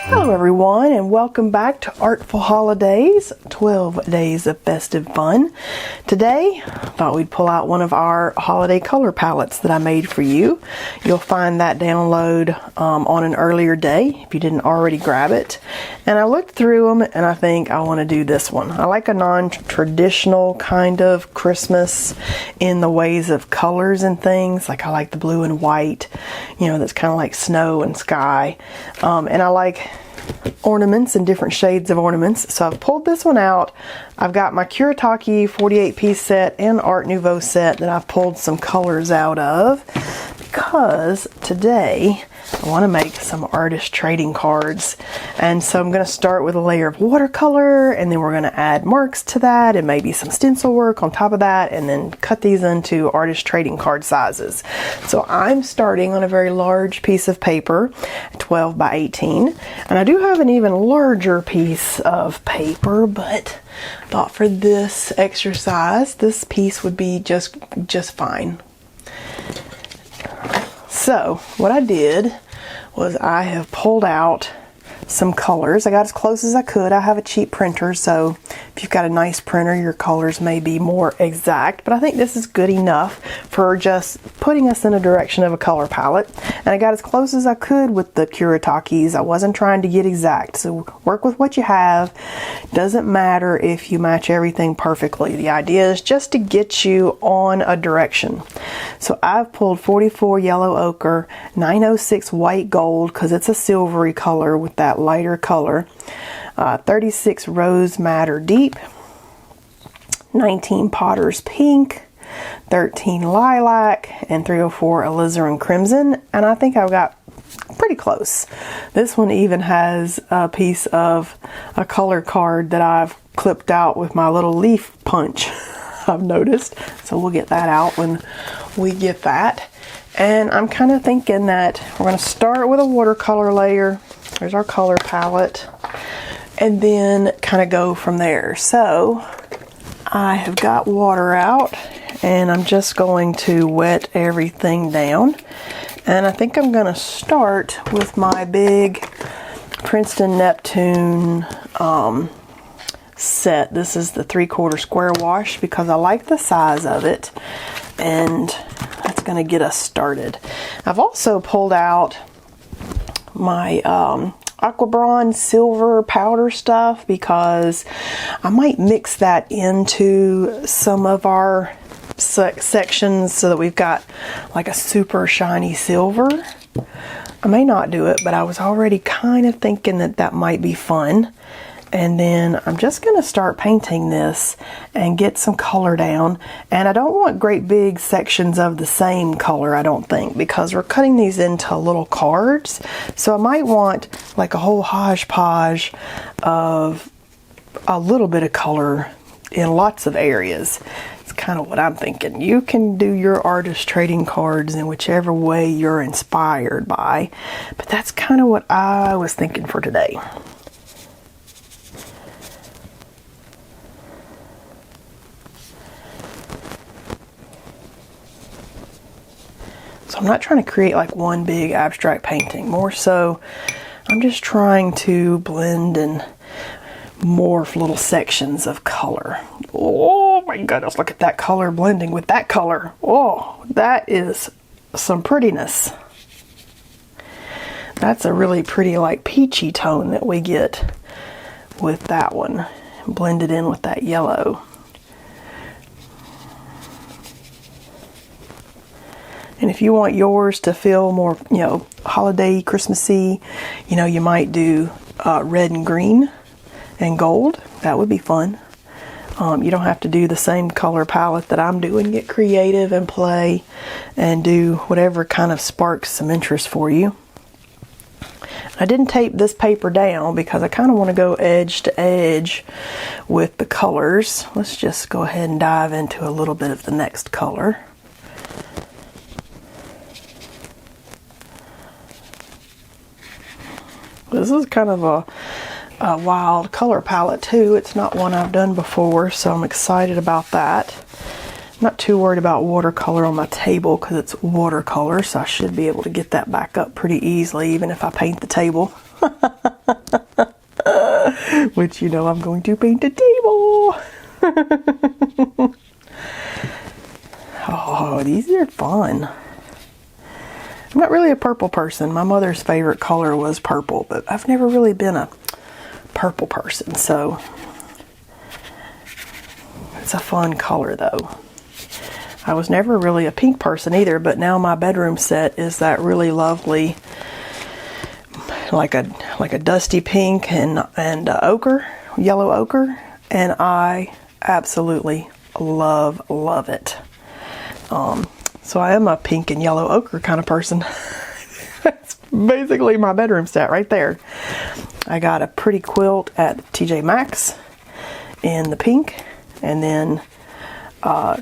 Hello everyone, and welcome back to Artful Holidays, 12 days of festive fun. Today, I thought we'd pull out one of our holiday color palettes that I made for you. You'll find that download on an earlier day if you didn't already grab it. And I looked through them and I think I want to do this one. I like a non-traditional kind of Christmas in the ways of colors and things. Like I like the blue and white, you know, that's kind of like snow and sky. And I like ornaments and different shades of ornaments. So I've pulled this one out. I've got my Kuretake 48-piece set and Art Nouveau set that I've pulled some colors out of because today I want to make some artist trading cards. And so I'm going to start with a layer of watercolor, and then we're going to add marks to that and maybe some stencil work on top of that, and then cut these into artist trading card sizes. So I'm starting on a very large piece of paper, 12 by 18, and I do have an even larger piece of paper, but I thought for this exercise this piece would be just fine. So what I did was I have pulled out some colors. I got as close as I could. I have a cheap printer, so if you've got a nice printer, your colors may be more exact, but I think this is good enough for just putting us in a direction of a color palette. And I got as close as I could with the Kuretakes. I wasn't trying to get exact, so work with what you have. Doesn't matter if you match everything perfectly. The idea is just to get you on a direction. So I've pulled 44 yellow ochre, 906 white gold because it's a silvery color with that lighter color, 36 rose madder deep, 19 potter's pink, 13 lilac, and 304 alizarin crimson. And I think I've got pretty close. This one even has a piece of a color card that I've clipped out with my little leaf punch, I've noticed. So we'll get that out when we get that. And I'm kind of thinking that we're going to start with a watercolor layer. There's our color palette, and then kind of go from there. So I have got water out, and I'm just going to wet everything down. And I think I'm going to start with my big Princeton Neptune set. This is the 3/4 square wash because I like the size of it, and that's going to get us started. I've also pulled out my aqua bronze silver powder stuff because I might mix that into some of our sections so that we've got like a super shiny silver. I may not do it, but I was already kind of thinking that that might be fun. And then I'm just going to start painting this and get some color down. And I don't want great big sections of the same color, I don't think, because we're cutting these into little cards. So I might want like a whole hodgepodge of a little bit of color in lots of areas. It's kind of what I'm thinking. You can do your artist trading cards in whichever way you're inspired by, but that's kind of what I was thinking for today. So I'm not trying to create like one big abstract painting. More so, I'm just trying to blend and morph little sections of color. Oh my goodness, look at that color blending with that color. Oh, that is some prettiness. That's a really pretty like peachy tone that we get with that one. Blended in with that yellow. And if you want yours to feel more, you know, holiday, Christmassy, you know, you might do red and green and gold. That would be fun. You don't have to do the same color palette that I'm doing. Get creative and play and do whatever kind of sparks some interest for you. I didn't tape this paper down because I kind of want to go edge to edge with the colors. Let's just go ahead and dive into a little bit of the next color. This is kind of a wild color palette too. It's not one I've done before, so I'm excited about that. not too worried about watercolor on my table because it's watercolor, so I should be able to get that back up pretty easily even if I paint the table. Which, you know, I'm going to paint the table. Oh, these are fun. I'm not really a purple person. My mother's favorite color was purple, but I've never really been a purple person, so it's a fun color though. I was never really a pink person either, but now my bedroom set is that really lovely, like a dusty pink and ochre, yellow ochre, and I absolutely love it. So I am a pink and yellow ochre kind of person. That's basically my bedroom set right there. I got a pretty quilt at TJ Maxx in the pink, and then a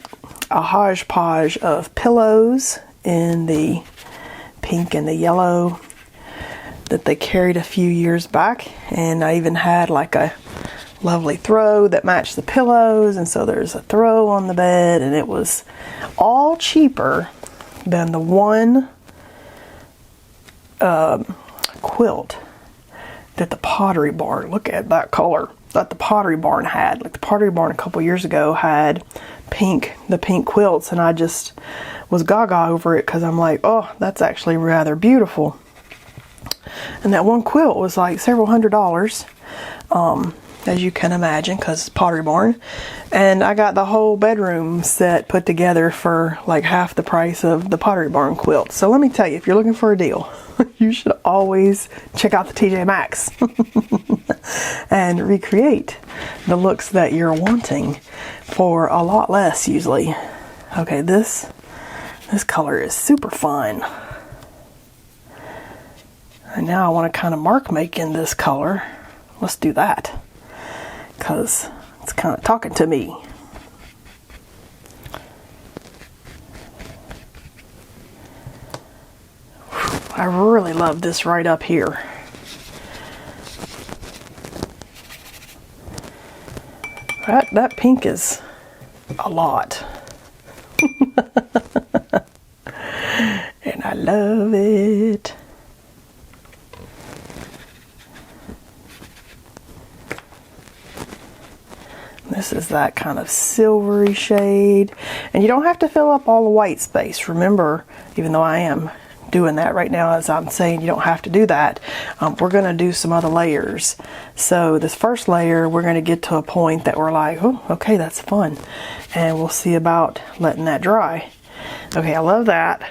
hodgepodge of pillows in the pink and the yellow that they carried a few years back, and I even had like a lovely throw that matched the pillows, and so there's a throw on the bed, and it was all cheaper than the one quilt that the Pottery Barn, look at that color, that the Pottery Barn had. Like the Pottery Barn a couple years ago had the pink quilts, and I just was gaga over it because I'm like, oh, that's actually rather beautiful. And that one quilt was like several $100s, as you can imagine, because it's Pottery Barn. And I got the whole bedroom set put together for like half the price of the Pottery Barn quilt. So let me tell you, if you're looking for a deal, you should always check out the TJ Maxx and recreate the looks that you're wanting for a lot less usually. Okay, this color is super fun. And now I want to kind of mark make in this color. Let's do that, because it's kind of talking to me. I really love this right up here. That pink is a lot. And I love it. This is that kind of silvery shade. And you don't have to fill up all the white space. Remember, even though I am doing that right now as I'm saying you don't have to do that, we're going to do some other layers. So this first layer, we're going to get to a point that we're like, oh, okay, that's fun. And we'll see about letting that dry. Okay, I love that.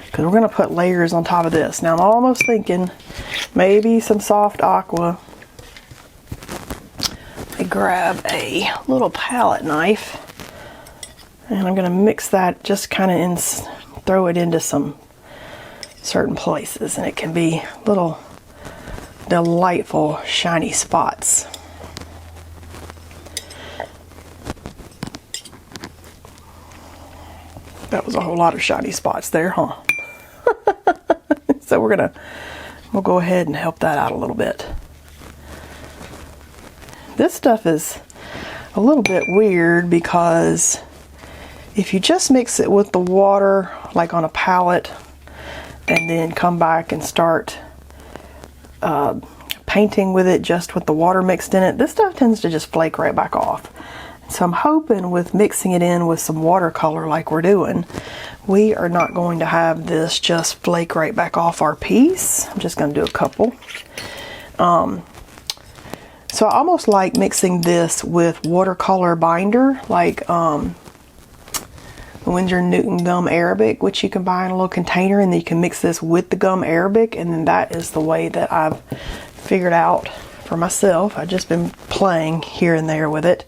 Because we're going to put layers on top of this. Now I'm almost thinking maybe some soft aqua. I grab a little palette knife, and I'm going to mix that just kind of throw it into some certain places, and it can be little delightful shiny spots. That was a whole lot of shiny spots there, huh? So we'll go ahead and help that out a little bit. This stuff is a little bit weird because if you just mix it with the water, like on a palette, and then come back and start painting with it just with the water mixed in it, this stuff tends to just flake right back off. So I'm hoping with mixing it in with some watercolor like we're doing, we are not going to have this just flake right back off our piece. I'm just going to do a couple. So I almost like mixing this with watercolor binder, like the Winsor Newton gum Arabic, which you can buy in a little container, and then you can mix this with the gum Arabic, and then that is the way that I've figured out for myself. I've just been playing here and there with it.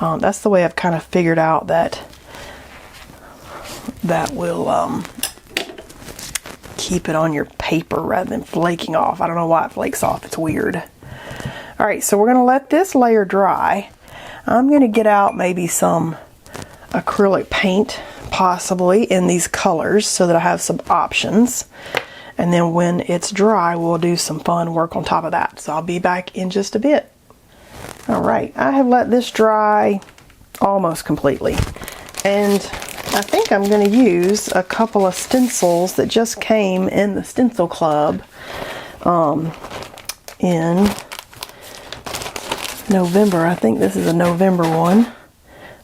That's the way I've kind of figured out that will keep it on your paper rather than flaking off. I don't know why it flakes off. It's weird. Alright, so we're going to let this layer dry. I'm going to get out maybe some acrylic paint, possibly in these colors, so that I have some options. And then when it's dry, we'll do some fun work on top of that. So I'll be back in just a bit. All right, I have let this dry almost completely. And I think I'm going to use a couple of stencils that just came in the Stencil Club in November. I think this is a November one,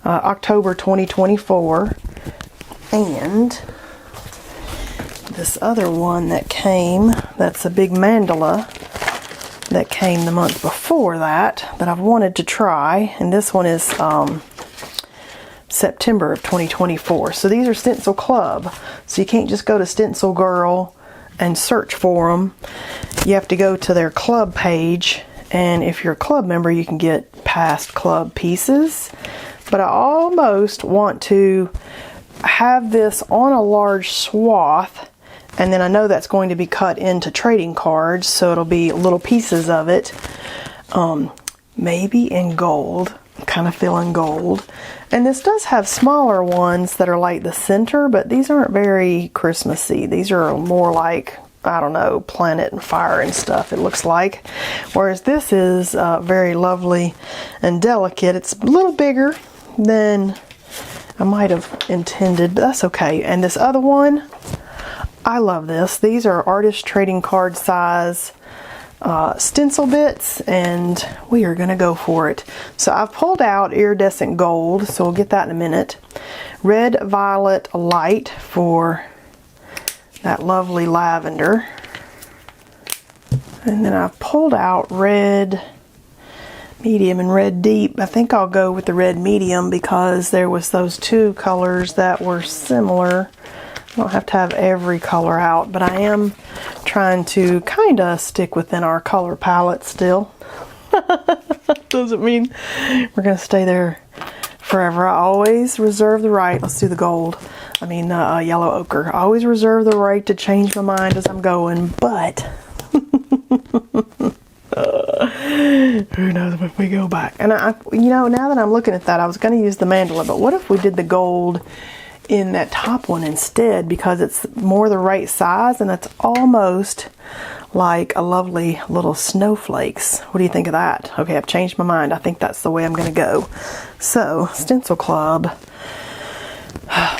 October 2024. And this other one that came, that's a big mandala that came the month before that I've wanted to try. And this one is September of 2024. So these are Stencil Club. So you can't just go to Stencil Girl and search for them. You have to go to their club page, and if you're a club member you can get past club pieces. But I almost want to have this on a large swath, and then I know that's going to be cut into trading cards, so it'll be little pieces of it, maybe in gold. I'm kind of feeling gold. And this does have smaller ones that are like the center, but these aren't very Christmassy. These are more like, I don't know, planet and fire and stuff, it looks like. Whereas this is very lovely and delicate. It's a little bigger than I might have intended, but that's okay. And this other one, I love this. These are artist trading card size stencil bits, and we are going to go for it. So I've pulled out iridescent gold, so we'll get that in a minute. Red violet light for that lovely lavender. And then I've pulled out red medium and red deep. I think I'll go with the red medium because there was those two colors that were similar. I don't have to have every color out, but I am trying to kind of stick within our color palette still. Doesn't mean we're going to stay there forever. I always reserve the right, let's do the gold, yellow ochre. I always reserve the right to change my mind as I'm going, but who knows if we go back. And now that I'm looking at that, I was going to use the mandala, but what if we did the gold in that top one instead, because it's more the right size and it's almost like a lovely little snowflakes. What do you think of that? Okay, I've changed my mind. I think that's the way I'm going to go. So, Stencil Club,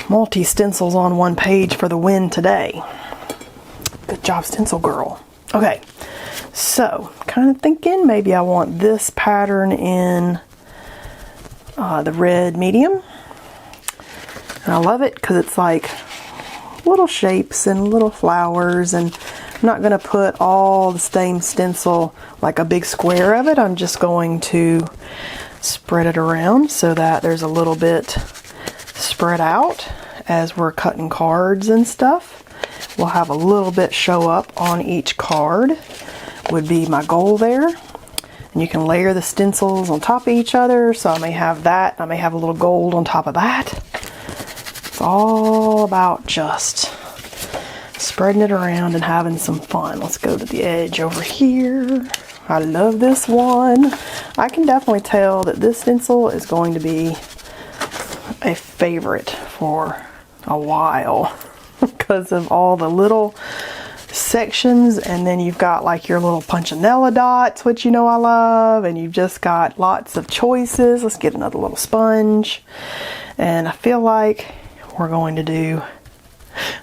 multi-stencils on one page for the win today. Good job, Stencil Girl. Okay, so kind of thinking maybe I want this pattern in the red medium. And I love it because it's like little shapes and little flowers, and I'm not going to put all the same stencil like a big square of it. I'm just going to spread it around so that there's a little bit spread out as we're cutting cards and stuff. We'll have a little bit show up on each card would be my goal there. And you can layer the stencils on top of each other, so I may have that, I may have a little gold on top of that. It's all about just spreading it around and having some fun. Let's go to the edge over here. I love this one. I can definitely tell that this stencil is going to be a favorite for a while because of all the little sections, and then you've got like your little punchinella dots, which you know I love, and you've just got lots of choices. Let's get another little sponge, and I feel like we're going to do,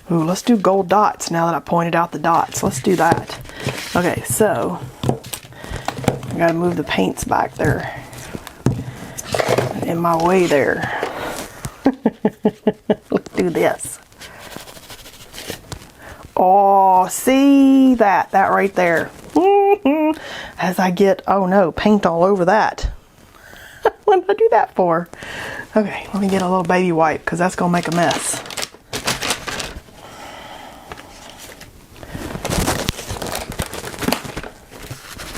let's do gold dots now that I pointed out the dots. Let's do that. Okay, so I gotta move the paints back there in my way there. Let's do this. Oh, see that right there. As I get, oh no, paint all over that. What did I do that for? Okay, let me get a little baby wipe because that's gonna make a mess.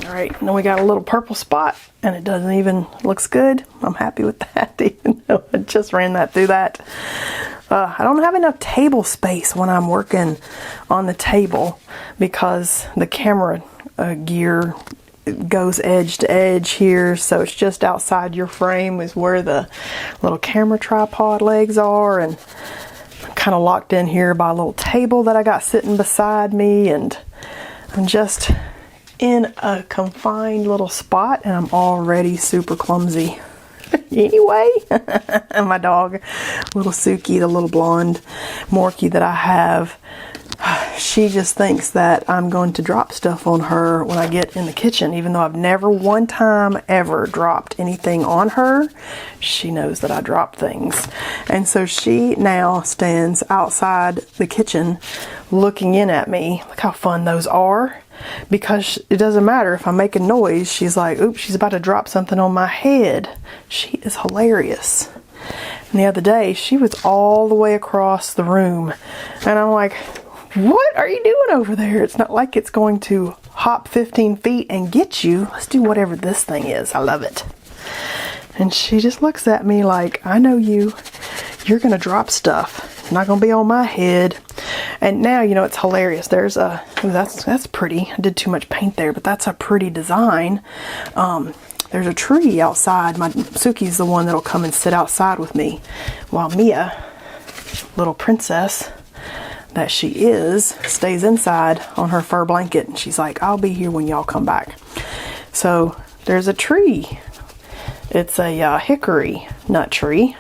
All right, then we got a little purple spot, and it doesn't even, looks good. I'm happy with that, even though I just ran that through that. I don't have enough table space when I'm working on the table because the camera gear goes edge to edge here, so it's just outside your frame is where the little camera tripod legs are, and I'm kind of locked in here by a little table that I got sitting beside me, and I'm just in a confined little spot, and I'm already super clumsy. Anyway, my dog, little Suki, the little blonde Morkie that I have, she just thinks that I'm going to drop stuff on her when I get in the kitchen. Even though I've never one time ever dropped anything on her, she knows that I drop things. And so she now stands outside the kitchen looking in at me. Look how fun those are. Because it doesn't matter if I'm making noise, she's like, oops, she's about to drop something on my head. She is hilarious. And the other day, she was all the way across the room. And I'm like, what are you doing over there? It's not like it's going to hop 15 feet and get you. Let's do whatever this thing is. I love it. And she just looks at me like, I know you. You're going to drop stuff. It's not going to be on my head. And now, you know, it's hilarious. There's a, ooh, that's pretty. I did too much paint there, but that's a pretty design. There's a tree outside. My Suki's the one that'll come and sit outside with me, while Mia, little princess that she is, stays inside on her fur blanket. And she's like, I'll be here when y'all come back. So there's a tree. It's a hickory nut tree.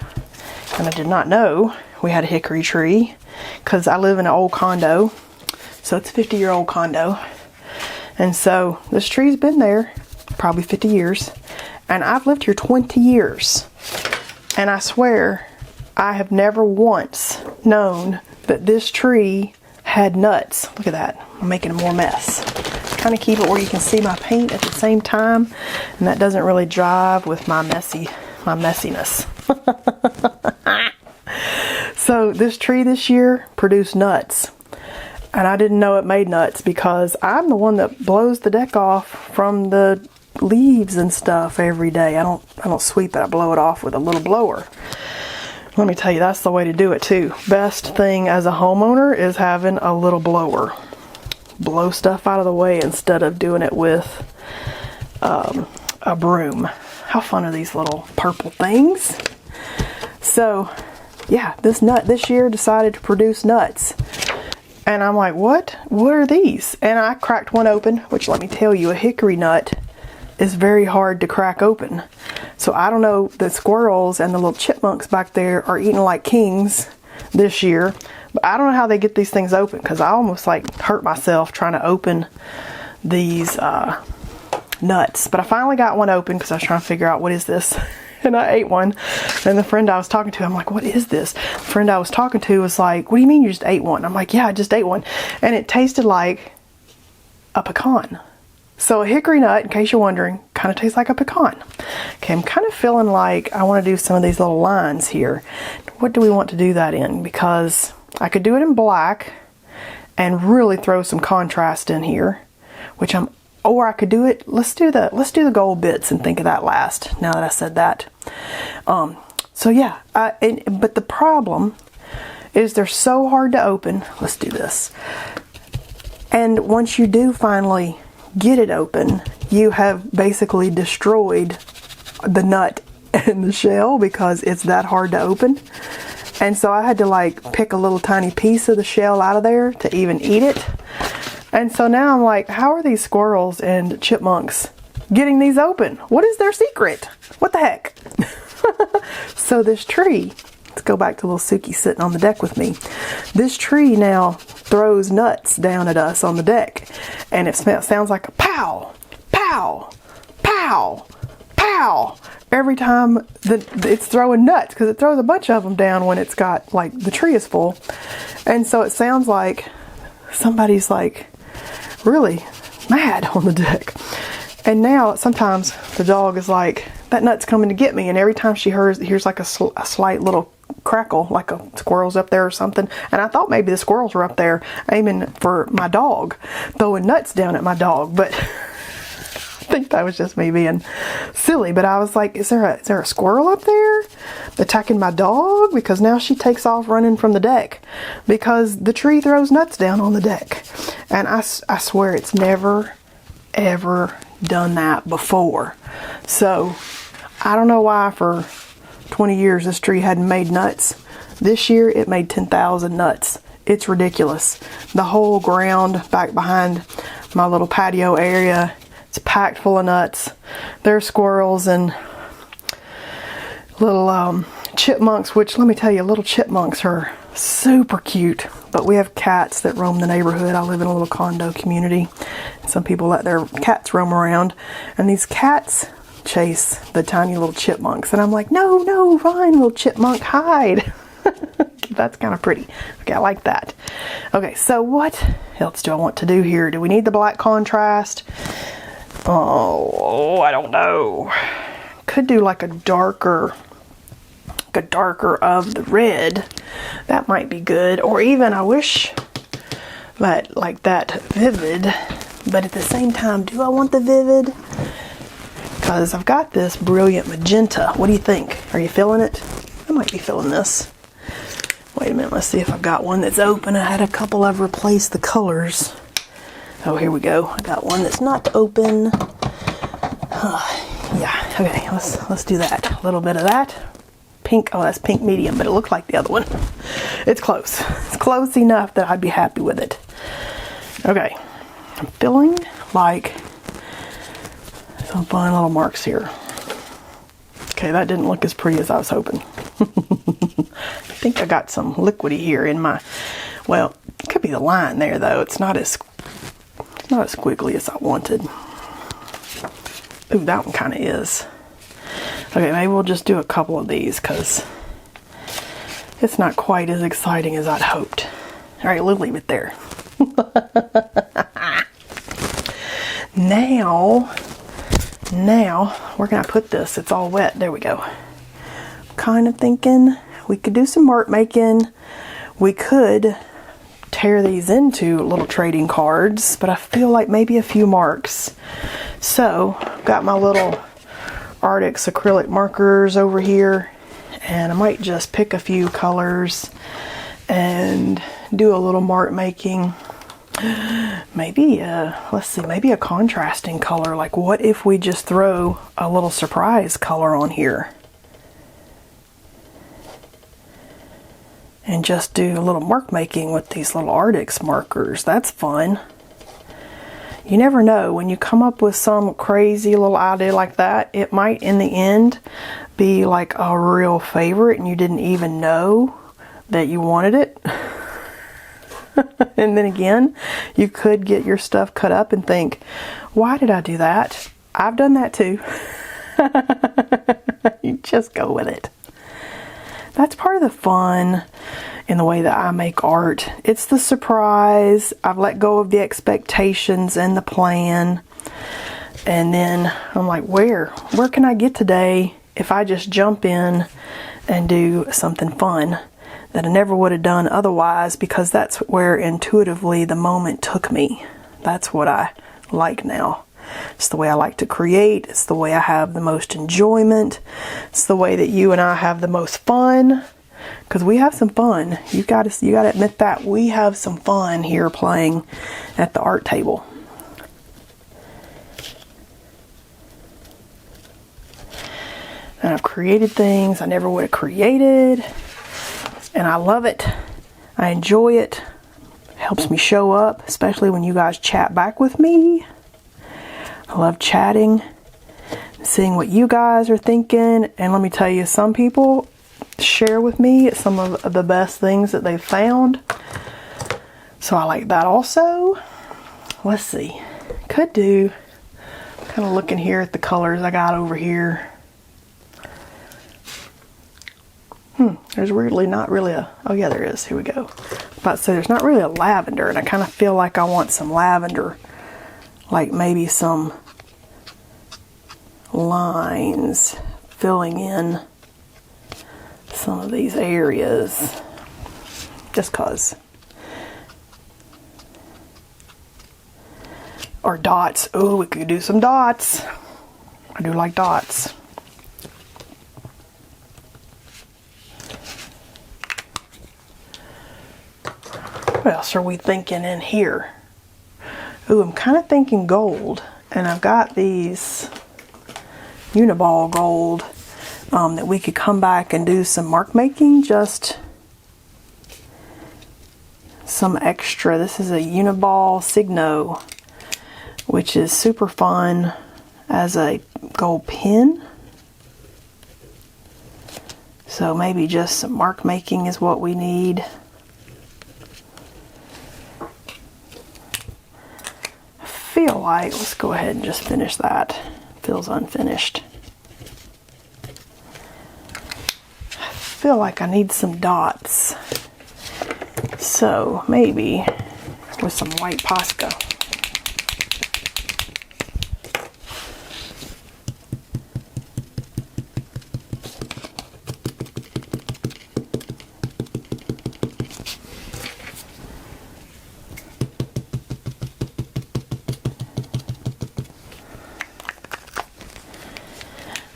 And I did not know we had a hickory tree, because I live in an old condo. So it's a 50-year-old condo. And so this tree's been there probably 50 years. And I've lived here 20 years. And I swear I have never once known that this tree had nuts. Look at that. I'm making more mess. Kind of keep it where you can see my paint at the same time. And that doesn't really jive with my messiness. So this tree this year produced nuts. And I didn't know it made nuts because I'm the one that blows the deck off from the leaves and stuff every day. I don't sweep it. I blow it off with a little blower. Let me tell you, that's the way to do it too. Best thing as a homeowner is having a little blower. Blow stuff out of the way instead of doing it with a broom. How fun are these little purple things? So yeah, this nut this year decided to produce nuts. And I'm like, what? What are these? And I cracked one open, which let me tell you, a hickory nut is very hard to crack open. So I don't know, the squirrels and the little chipmunks back there are eating like kings this year. But I don't know how they get these things open, because I almost like hurt myself trying to open these nuts. But I finally got one open because I was trying to figure out what is this. And I ate one. And the friend I was talking to, I'm like, what is this? The friend I was talking to was like, what do you mean you just ate one? I'm like, yeah, I just ate one. And it tasted like a pecan. So a hickory nut, in case you're wondering, kind of tastes like a pecan. Okay, I'm kind of feeling like I want to do some of these little lines here. What do we want to do that in? Because I could do it in black and really throw some contrast in here, which or I could do it, let's do the gold bits and think of that last, now that I said that. So yeah, but the problem is they're so hard to open. Let's do this. And once you do finally get it open, you have basically destroyed the nut and the shell because it's that hard to open. And so I had to like pick a little tiny piece of the shell out of there to even eat it. And so now I'm like, how are these squirrels and chipmunks getting these open? What is their secret? What the heck? So this tree, let's go back to little Suki sitting on the deck with me. This tree now throws nuts down at us on the deck. And it sounds like a pow, pow, pow, pow. Every time it's throwing nuts, because it throws a bunch of them down when it's got, like, the tree is full. And so it sounds like somebody's like really mad on the deck. And now sometimes the dog is like, that nut's coming to get me. And every time she hears like a slight little crackle, like a squirrel's up there or something. And I thought maybe the squirrels were up there aiming for my dog, throwing nuts down at my dog. But I think that was just me being silly. But I was like, is there a squirrel up there attacking my dog? Because now she takes off running from the deck because the tree throws nuts down on the deck. And I swear it's never, ever done that before. So I don't know why for 20 years this tree hadn't made nuts. This year it made 10,000 nuts. It's ridiculous. The whole ground back behind my little patio area. It's packed full of nuts. There's squirrels and little chipmunks, which let me tell you, little chipmunks are super cute. But we have cats that roam the neighborhood. I live in a little condo community. Some people let their cats roam around, and these cats chase the tiny little chipmunks. And I'm like, no, no, fine, little chipmunk, hide. That's kind of pretty. Okay, I like that. Okay, so what else do I want to do here? Do we need the black contrast? Oh, I don't know. Could do like a darker of the red. That might be good. Or even, I wish that like that vivid, but at the same time, do I want the vivid? Because I've got this brilliant magenta. What do you think? Are you feeling it? I might be feeling this. Wait a minute, let's see if I've got one that's open. I had a couple I've replaced the colors. Oh, here we go. I got one that's not open. Yeah, okay, let's do that. A little bit of that. Pink, oh, that's pink medium, but it looked like the other one. It's close. It's close enough that I'd be happy with it. Okay, I'm feeling like some fun little marks here. Okay, that didn't look as pretty as I was hoping. I think I got some liquidy here in my, well, it could be the line there though. It's not as squiggly as I wanted. Ooh, that one kind of is. Okay, maybe we'll just do a couple of these because it's not quite as exciting as I'd hoped. All right, we'll leave it there. Now, where can I put this? It's all wet. There we go. Kind of thinking we could do some mark making. We could tear these into little trading cards, but I feel like maybe a few marks. So, got my little Artix acrylic markers over here, and I might just pick a few colors and do a little mark making. Maybe let's see, maybe a contrasting color. Like, what if we just throw a little surprise color on here and just do a little mark making with these little Artix markers? That's fun. You never know, when you come up with some crazy little idea like that, it might in the end be like a real favorite and you didn't even know that you wanted it. And then again, you could get your stuff cut up and think, why did I do that? I've done that too. You just go with it. That's part of the fun in the way that I make art. It's the surprise. I've let go of the expectations and the plan. And then I'm like, where can I get today if I just jump in and do something fun that I never would have done otherwise, because that's where intuitively the moment took me. That's what I like now. It's the way I like to create. It's the way I have the most enjoyment. It's the way that you and I have the most fun, because we have some fun. You got to admit that we have some fun here playing at the art table. And I've created things I never would have created, and I love it. I enjoy it. It helps me show up, especially when you guys chat back with me. I love chatting, seeing what you guys are thinking. And let me tell you, some people share with me some of the best things that they've found. So I like that also. Let's see. Could do, kind of looking here at the colors I got over here. There's weirdly not really a, oh yeah, there is. Here we go. About to say there's not really a lavender, and I kind of feel like I want some lavender. Like maybe some lines filling in some of these areas, just cause. Or dots. Oh, we could do some dots. I do like dots. What else are we thinking in here? Ooh, I'm kind of thinking gold, and I've got these Uniball gold that we could come back and do some mark making, just some extra. This is a Uniball Signo which is super fun as a gold pen. So maybe just some mark making is what we need. I feel like, let's go ahead and just finish that. Feels unfinished. I feel like I need some dots. So maybe with some white Posca.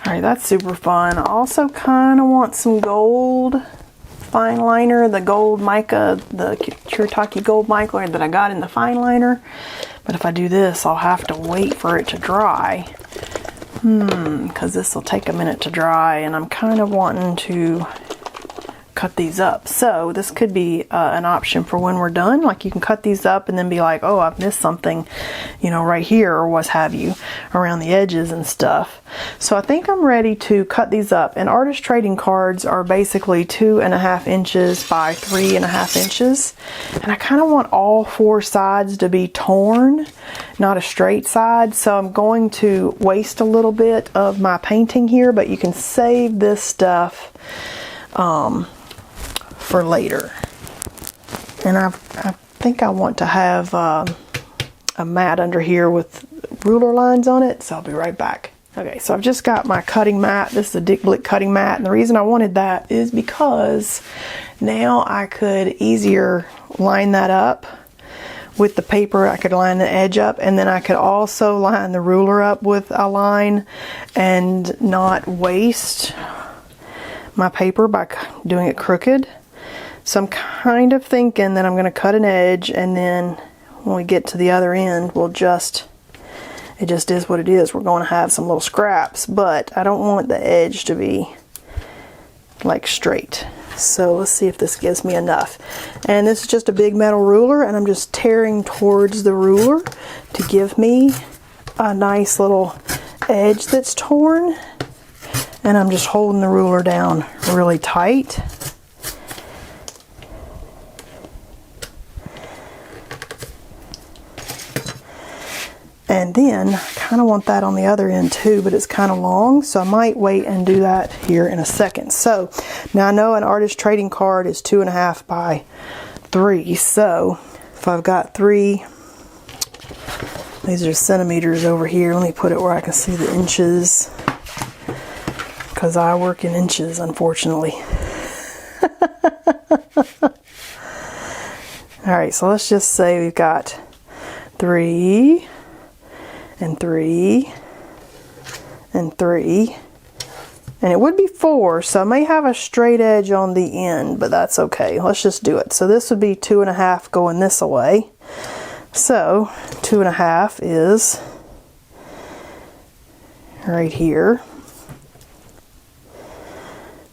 Alright, that's super fun. I also kind of want some gold fine liner, the gold mica, the Kuretake gold mica that I got in the fine liner. But if I do this, I'll have to wait for it to dry. Because this will take a minute to dry, and I'm kind of wanting to cut these up. So this could be an option for when we're done. Like you can cut these up and then be like, oh, I've missed something, you know, right here or what have you around the edges and stuff. So I think I'm ready to cut these up. And artist trading cards are basically 2.5 inches by 3.5 inches. And I kind of want all 4 sides to be torn, not a straight side. So I'm going to waste a little bit of my painting here, but you can save this stuff for later. And I think I want to have a mat under here with ruler lines on it, so I'll be right back. Okay, so I've just got my cutting mat. This is a Dick Blick cutting mat, and the reason I wanted that is because now I could easier line that up with the paper. I could line the edge up, and then I could also line the ruler up with a line and not waste my paper by doing it crooked. So I'm kind of thinking that I'm going to cut an edge, and then when we get to the other end, we'll just, it just is what it is. We're going to have some little scraps, but I don't want the edge to be like straight. So let's see if this gives me enough. And this is just a big metal ruler, and I'm just tearing towards the ruler to give me a nice little edge that's torn. And I'm just holding the ruler down really tight. And then I kind of want that on the other end too, but it's kind of long, so I might wait and do that here in a second. So now I know an artist trading card is 2.5 by 3. So if I've got 3, these are centimeters over here. Let me put it where I can see the inches, because I work in inches, unfortunately. Alright, so let's just say we've got 3 and 3 and 3, and it would be 4, so I may have a straight edge on the end, but that's okay. Let's just do it. So this would be 2.5 going this way. So 2.5 is right here.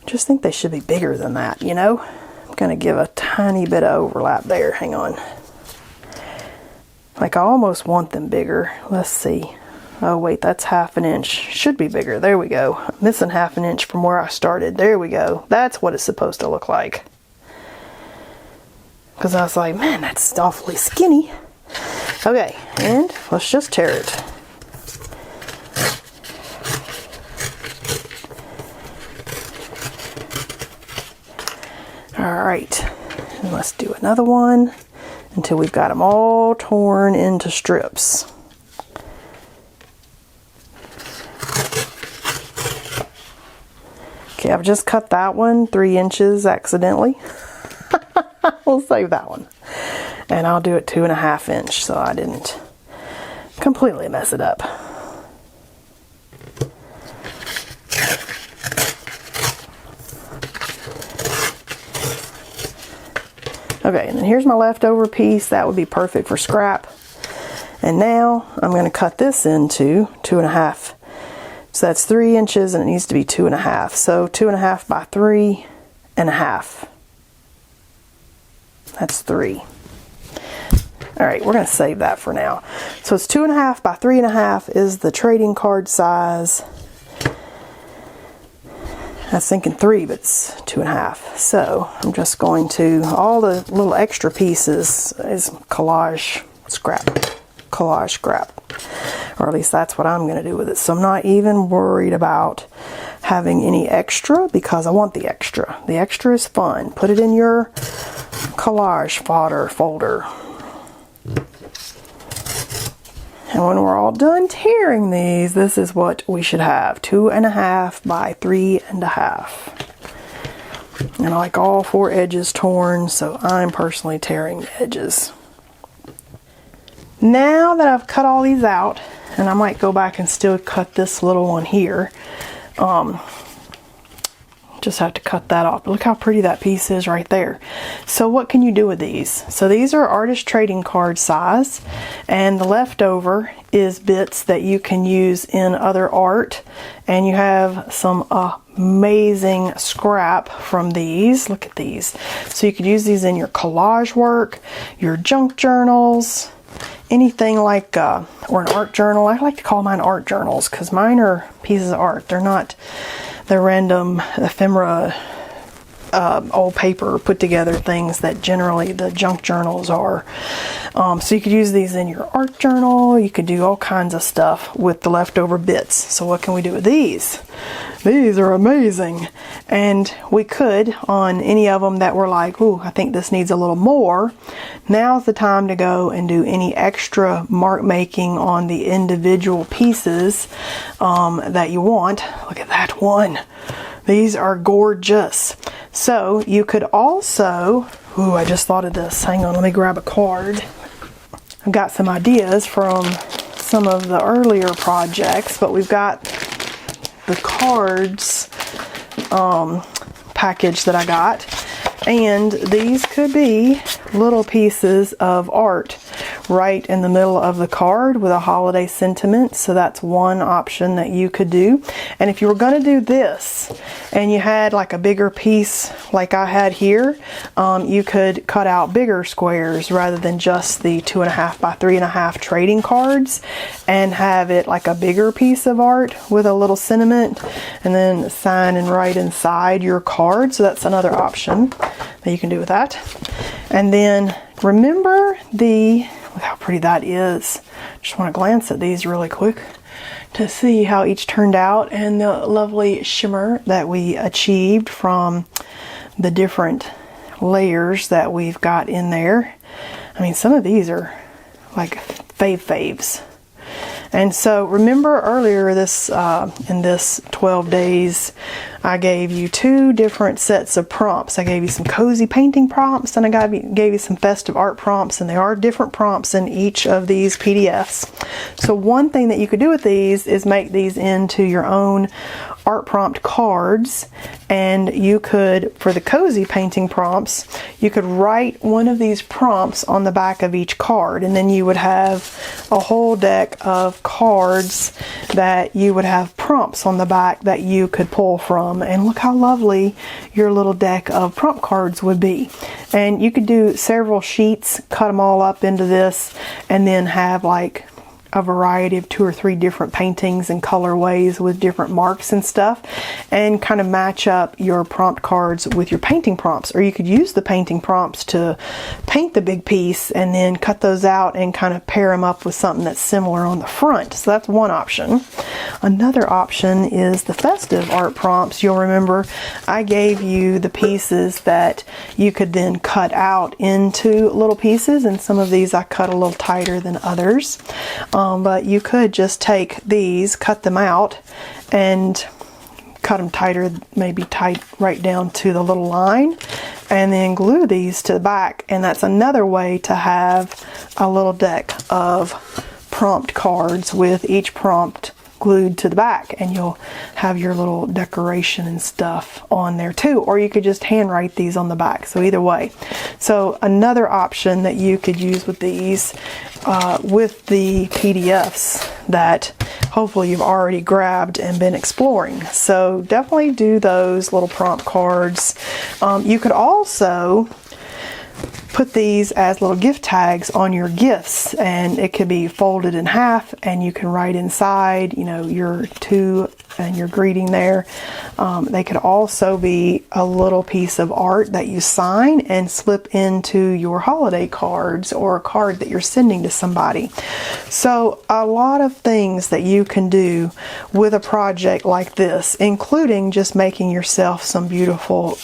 Just think they should be bigger than that, you know? I'm gonna give a tiny bit of overlap there. Hang on. Like I almost want them bigger. Let's see. Oh wait, that's 1/2 inch. Should be bigger. There we go. I'm missing 1/2 inch from where I started. There we go. That's what it's supposed to look like. Because I was like, man, that's awfully skinny. Okay, and let's just tear it. Alright, and let's do another one until we've got them all torn into strips. Okay, I've just cut that one 3 inches accidentally. We'll save that one. And I'll do it 2.5 inch so I didn't completely mess it up. Okay, and then here's my leftover piece. That would be perfect for scrap. And now I'm going to cut this into 2.5. So that's 3 inches, and it needs to be 2.5. So 2.5 by 3.5. That's 3. All right, we're going to save that for now. So it's 2.5 by 3.5 is the trading card size. I was thinking 3, but it's 2.5. So I'm just going to, all the little extra pieces is collage scrap. Collage scrap. Or at least that's what I'm going to do with it. So I'm not even worried about having any extra because I want the extra. The extra is fun. Put it in your collage folder. And when we're all done tearing these, this is what we should have. 2.5 by 3.5. And I like all 4 edges torn, so I'm personally tearing the edges. Now that I've cut all these out, and I might go back and still cut this little one here. Just have to cut that off. But look how pretty that piece is right there. So what can you do with these? So these are artist trading card size, and the leftover is bits that you can use in other art. And you have some amazing scrap from these. Look at these. So you could use these in your collage work, your junk journals, anything like, or an art journal. I like to call mine art journals because mine are pieces of art. They're not the random ephemera, old paper put together things that generally the junk journals are. So you could use these in your art journal. You could do all kinds of stuff with the leftover bits. So what can we do with these? These are amazing. And we could, on any of them that were like, ooh, I think this needs a little more, now's the time to go and do any extra mark making on the individual pieces that you want. Look at that one. These are gorgeous. So you could also, ooh, I just thought of this. Hang on, let me grab a card. I've got some ideas from some of the earlier projects, but we've got the cards package that I got, and these could be little pieces of art right in the middle of the card with a holiday sentiment. So that's one option that you could do. And if you were going to do this and you had like a bigger piece like I had here, you could cut out bigger squares rather than just the 2.5 by 3.5 trading cards and have it like a bigger piece of art with a little sentiment and then sign and write inside your card. So that's another option that you can do with that. And then remember look how pretty that is. Just want to glance at these really quick to see how each turned out and the lovely shimmer that we achieved from the different layers that we've got in there. I mean, some of these are like faves. And so remember earlier this in this 12 days, I gave you 2 different sets of prompts. I gave you some cozy painting prompts and I gave you some festive art prompts, and there are different prompts in each of these PDFs. So one thing that you could do with these is make these into your own art prompt cards, and you could, for the cozy painting prompts, you could write one of these prompts on the back of each card, and then you would have a whole deck of cards that you would have prompts on the back that you could pull from. And look how lovely your little deck of prompt cards would be. And you could do several sheets, cut them all up into this, and then have like a variety of 2 or 3 different paintings and colorways with different marks and stuff, and kind of match up your prompt cards with your painting prompts. Or you could use the painting prompts to paint the big piece and then cut those out and kind of pair them up with something that's similar on the front. So that's one option. Another option is the festive art prompts. You'll remember I gave you the pieces that you could then cut out into little pieces, and some of these I cut a little tighter than others. But you could just take these, cut them out, and cut them tighter, maybe tight right down to the little line, and then glue these to the back. And that's another way to have a little deck of prompt cards with each prompt glued to the back, and you'll have your little decoration and stuff on there too. Or you could just handwrite these on the back. So either way. So another option that you could use with these with the PDFs that hopefully you've already grabbed and been exploring. So definitely do those little prompt cards. You could also put these as little gift tags on your gifts, and it could be folded in half and you can write inside, you know, your to and your greeting there. They could also be a little piece of art that you sign and slip into your holiday cards or a card that you're sending to somebody. So a lot of things that you can do with a project like this, including just making yourself some beautiful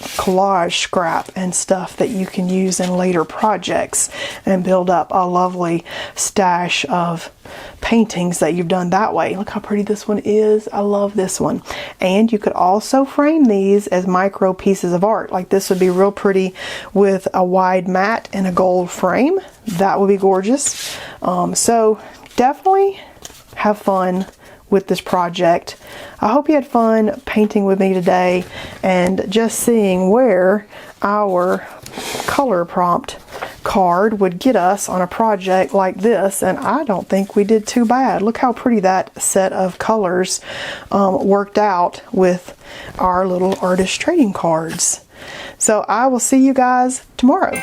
collage scrap and stuff that you can use in later projects and build up a lovely stash of paintings that you've done that way. Look how pretty this one is. I love this one. And you could also frame these as micro pieces of art. Like this would be real pretty with a wide mat and a gold frame. That would be gorgeous. So definitely have fun with this project. I hope you had fun painting with me today and just seeing where our color prompt card would get us on a project like this, and I don't think we did too bad. Look how pretty that set of colors worked out with our little artist trading cards. So I will see you guys tomorrow.